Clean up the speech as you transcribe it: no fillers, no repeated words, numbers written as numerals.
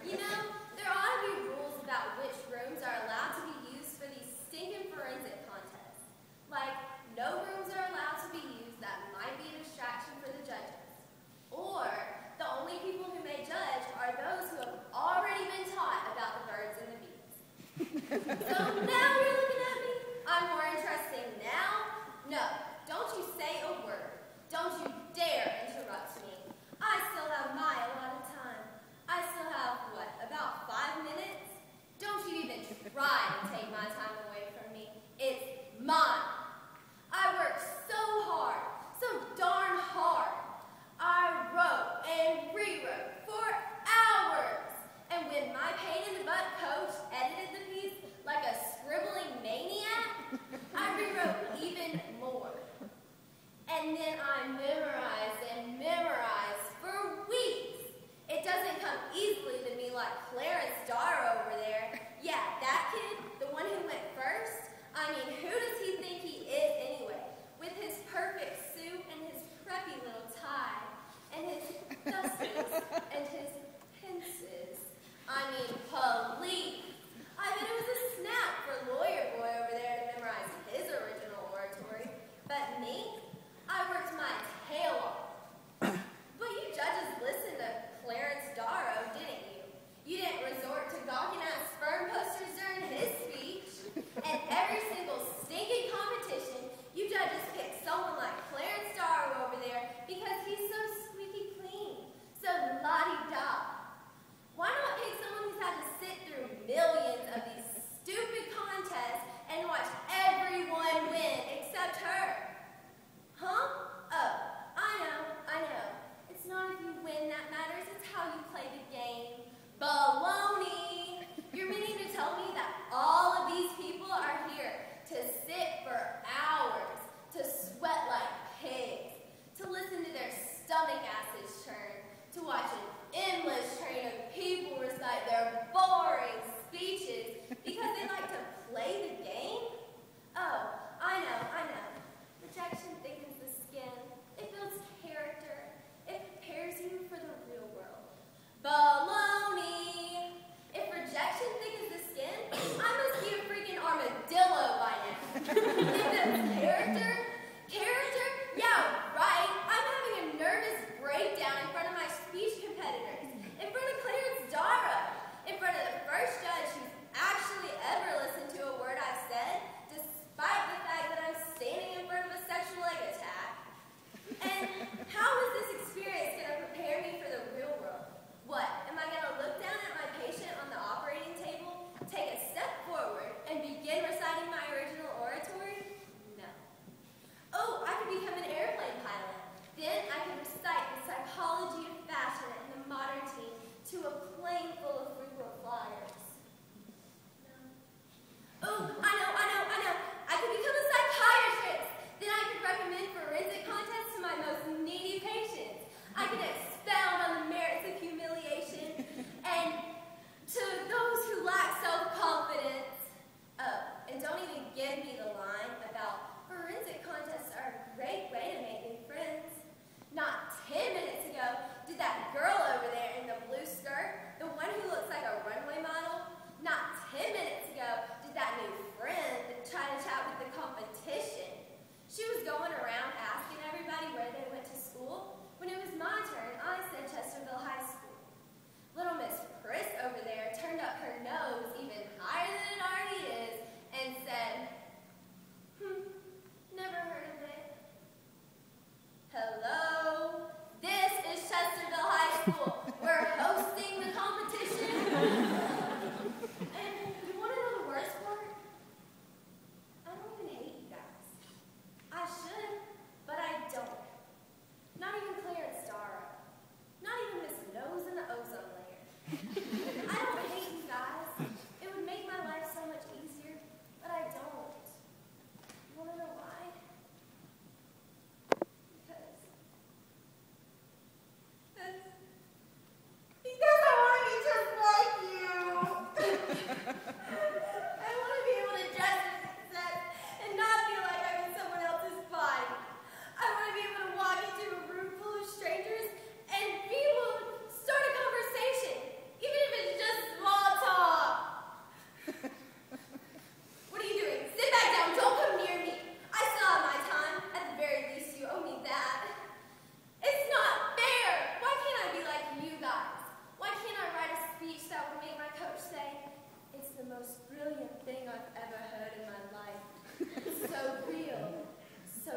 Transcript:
You know, there ought to be rules about which rooms are allowed to be used for these stinking forensic contests. Like, no rooms are allowed to be used that might be a distraction for the judges. Or, the only people who may judge are those who have already been taught about the birds and the bees. So now you're looking at me? I'm more interesting now? No, don't you say a word. Don't you dare interrupt me. I still have my allotted time. I still have, what, about 5 minutes? Don't you even try to take my time away from me. It's mine. I worked so hard, so darn hard. I wrote and rewrote for hours. And when my pain-in-the-butt coach edited the piece like a scribbling maniac, I rewrote even more. And then I memorized and memorized for weeks. It doesn't come easily to me like Clarence Darrow over there. Yeah, that kid, the one who went first. I mean, who does he think he is anyway? With his perfect suit and his preppy little tie, and his dusters and his pincers. I mean, police. I bet it was a snap for Lawyer Boy over there to memorize his original oratory. But me? I worked my tail off. But you judges listened to Clarence Darrow, didn't you? You didn't resort to gawking at sperm posters during his speech. And every single stinking competition, you judges picked someone like Clarence Darrow over there because he's so squeaky clean, so la-di-da. Why not pick someone who's had to sit through millions of these stupid contests and watch everyone win except her? Huh? Oh, I know. It's not if you win that matters, it's how you play the game. Baloney! You're meaning to tell me that all of these people are here to sit for hours, to sweat like pigs, to listen to their stomach acids churn, to watch an endless train of people recite their boring speeches because they like to play the game? Oh, I know. Rejection thickens the skin. It builds character. It prepares you for the real world. Baloney! If rejection thickens the skin, I must be a freaking armadillo by now. If it's character? Yeah, right. I'm having a nervous breakdown in front of my speech competitors, in front of Clarence Darrow, in front of the first judge who's actually ever listened to a word I've said, despite the fact that I'm standing in front of a sexual egg attack. And how is this experience going to prepare me for the real world? What, am I going to look down at my patient on the operating table, take a step forward, and begin reciting my original oratory? No. Oh, I could become an airplane pilot. Then I could recite the psychology of fashion and the modern teen to a plane full of frequent flyers. No. Oh, I know. I could become a psychiatrist. Then I could recommend forensic contests to my most needy patients. I could expound on the merits of humiliation and to those who lack self-confidence. Oh, and don't even give me the line about forensic contests are a great way to make new friends. Not 10 minutes ago did that girl over there in the blue skirt, the one who looks like a runway model, not 10 minutes ago did that new friend try to chat with the competition. She was going around asking everybody where they went to school. When it was my turn, I said Chesterville High School. Little Miss Pris over there turned up her nose even higher than it already is and said, never heard of it. Hello? This is Chesterville High School. We're hosting the competition. And you want to know the worst part? I don't even hate you guys. I should, but I don't. Not even Clarence Darrow. Not even Miss Nose in the ozone layer. I don't hate you guys. It would make my life so much easier, but I don't. You want to know why? Because I want to be just like you. I want to be able to dress in success and not feel like I'm in someone else's body. I want to be able to walk into a room full of strangers and be able to start a conversation, even if most brilliant thing I've ever heard in my life. So real, so